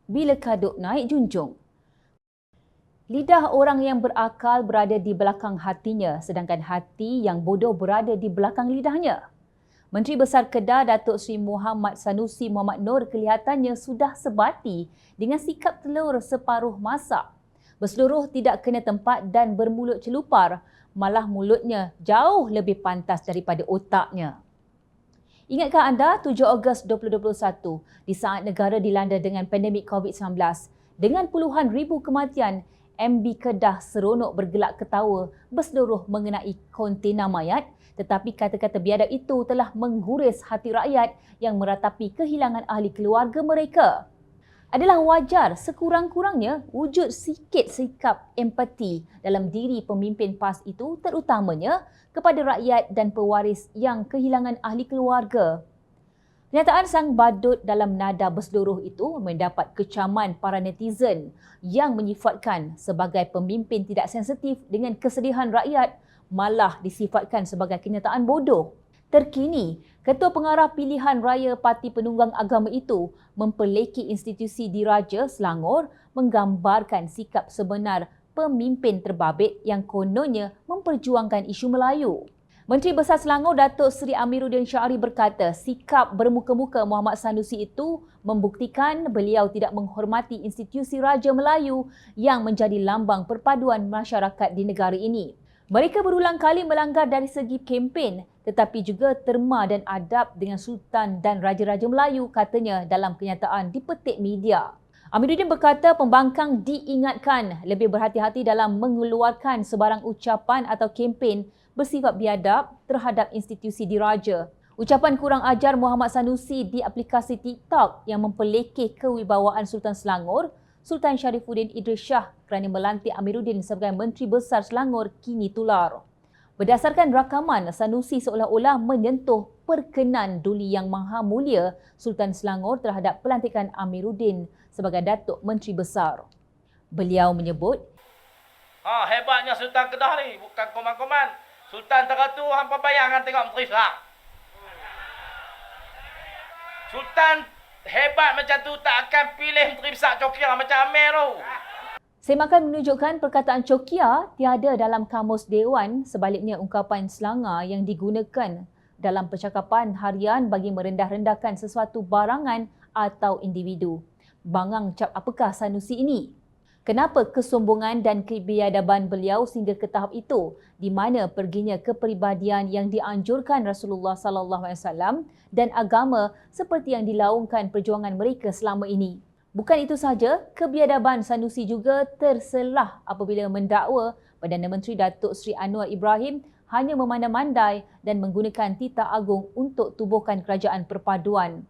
bila kaduk naik junjung. Lidah orang yang berakal berada di belakang hatinya, sedangkan hati yang bodoh berada di belakang lidahnya. Menteri Besar Kedah Datuk Seri Muhammad Sanusi Muhammad Noor kelihatannya sudah sebati dengan sikap telur separuh masak. Berseluruh tidak kena tempat dan bermulut celupar, malah mulutnya jauh lebih pantas daripada otaknya. Ingatkah anda 7 Ogos 2021 di saat negara dilanda dengan pandemik COVID-19 dengan puluhan ribu kematian, MB Kedah seronok bergelak ketawa berseluruh mengenai kontena mayat, tetapi kata-kata biadab itu telah mengguris hati rakyat yang meratapi kehilangan ahli keluarga mereka. Adalah wajar sekurang-kurangnya wujud sikit sikap empati dalam diri pemimpin PAS itu, terutamanya kepada rakyat dan pewaris yang kehilangan ahli keluarga. Kenyataan sang badut dalam nada berseluruh itu mendapat kecaman para netizen yang menyifatkan sebagai pemimpin tidak sensitif dengan kesedihan rakyat, malah disifatkan sebagai kenyataan bodoh. Terkini, Ketua Pengarah Pilihan Raya Parti Penunggang Agama itu memperleki institusi Diraja Selangor menggambarkan sikap sebenar pemimpin terbabit yang kononnya memperjuangkan isu Melayu. Menteri Besar Selangor Datuk Seri Amiruddin Syari berkata sikap bermuka-muka Muhammad Sanusi itu membuktikan beliau tidak menghormati institusi Raja Melayu yang menjadi lambang perpaduan masyarakat di negara ini. Mereka berulang kali melanggar dari segi kempen tetapi juga terma dan adab dengan Sultan dan Raja-Raja Melayu, katanya dalam kenyataan dipetik media. Amiruddin berkata pembangkang diingatkan lebih berhati-hati dalam mengeluarkan sebarang ucapan atau kempen bersifat biadab terhadap institusi diraja. Ucapan kurang ajar Muhammad Sanusi di aplikasi TikTok yang memperlekeh kewibawaan Sultan Selangor, Sultan Sharifuddin Idris Shah kerana melantik Amiruddin sebagai Menteri Besar Selangor kini tular. Berdasarkan rakaman, Sanusi seolah-olah menyentuh perkenan Duli Yang Maha Mulia Sultan Selangor terhadap pelantikan Amiruddin sebagai Datuk Menteri Besar. Beliau menyebut, hebatnya Sultan Kedah ni, bukan koman-koman. Sultan tu hampa bayangkan tengok Menteri Besar. Sultan hebat macam tu tak akan pilih Menteri Besar Cokia macam Amir tu. Semakan menunjukkan perkataan cokia tiada dalam kamus Dewan, sebaliknya ungkapan selanga yang digunakan dalam percakapan harian bagi merendah-rendahkan sesuatu barangan atau individu. Bangang cap apakah Sanusi ini? Kenapa kesombongan dan kebiadaban beliau sehingga ke tahap itu, di mana perginya kepribadian yang dianjurkan Rasulullah SAW dan agama seperti yang dilaungkan perjuangan mereka selama ini? Bukan itu sahaja, kebiadaban Sanusi juga terselah apabila mendakwa Perdana Menteri Datuk Seri Anwar Ibrahim hanya memandai-mandai dan menggunakan titah agung untuk tubuhkan kerajaan perpaduan.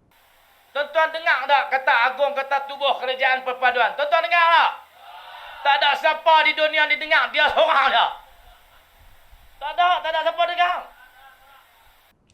Tuan-tuan dengar tak kata agung, kata tubuh kerajaan perpaduan? Tuan-tuan dengar tak? Tak ada siapa di dunia ni dengar, dia seorang je. Tak ada siapa dengar.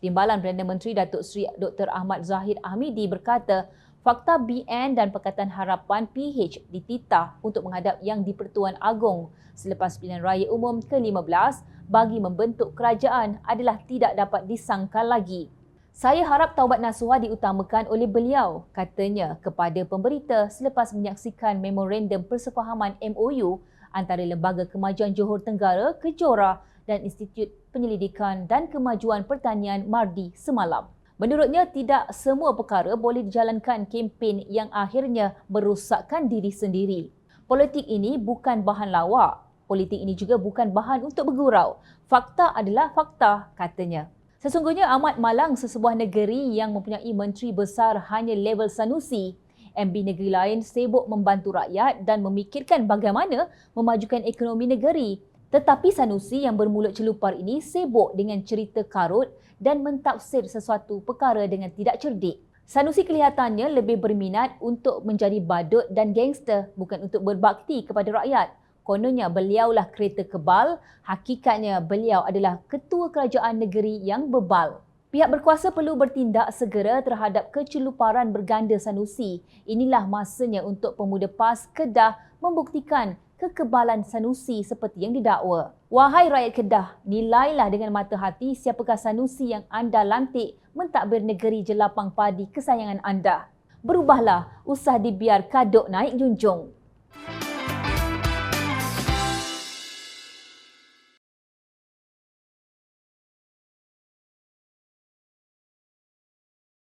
Timbalan Perdana Menteri Datuk Seri Dr. Ahmad Zahid Ahmidi berkata, fakta BN dan Pakatan Harapan PH dititah untuk menghadap Yang di-Pertuan Agong selepas pilihan raya umum ke-15 bagi membentuk kerajaan adalah tidak dapat disangkal lagi. Saya harap taubat nasuha diutamakan oleh beliau, katanya kepada pemberita selepas menyaksikan memorandum persefahaman MOU antara Lembaga Kemajuan Johor Tenggara Kejora dan Institut Penyelidikan dan Kemajuan Pertanian Mardi semalam. Menurutnya, tidak semua perkara boleh dijalankan kempen yang akhirnya merosakkan diri sendiri. Politik ini bukan bahan lawak. Politik ini juga bukan bahan untuk bergurau. Fakta adalah fakta, katanya. Sesungguhnya amat malang sesebuah negeri yang mempunyai menteri besar hanya level Sanusi. MB negeri lain sibuk membantu rakyat dan memikirkan bagaimana memajukan ekonomi negeri. Tetapi Sanusi yang bermulut celupar ini sibuk dengan cerita karut dan mentafsir sesuatu perkara dengan tidak cerdik. Sanusi kelihatannya lebih berminat untuk menjadi badut dan gangster, bukan untuk berbakti kepada rakyat. Kononnya beliaulah kereta kebal, hakikatnya beliau adalah ketua kerajaan negeri yang bebal. Pihak berkuasa perlu bertindak segera terhadap keceluparan berganda Sanusi. Inilah masanya untuk pemuda PAS Kedah membuktikan kekebalan Sanusi seperti yang didakwa. Wahai rakyat Kedah, nilailah dengan mata hati siapakah Sanusi yang anda lantik mentadbir negeri jelapang padi kesayangan anda. berubahlah, usah dibiar kaduk naik junjung.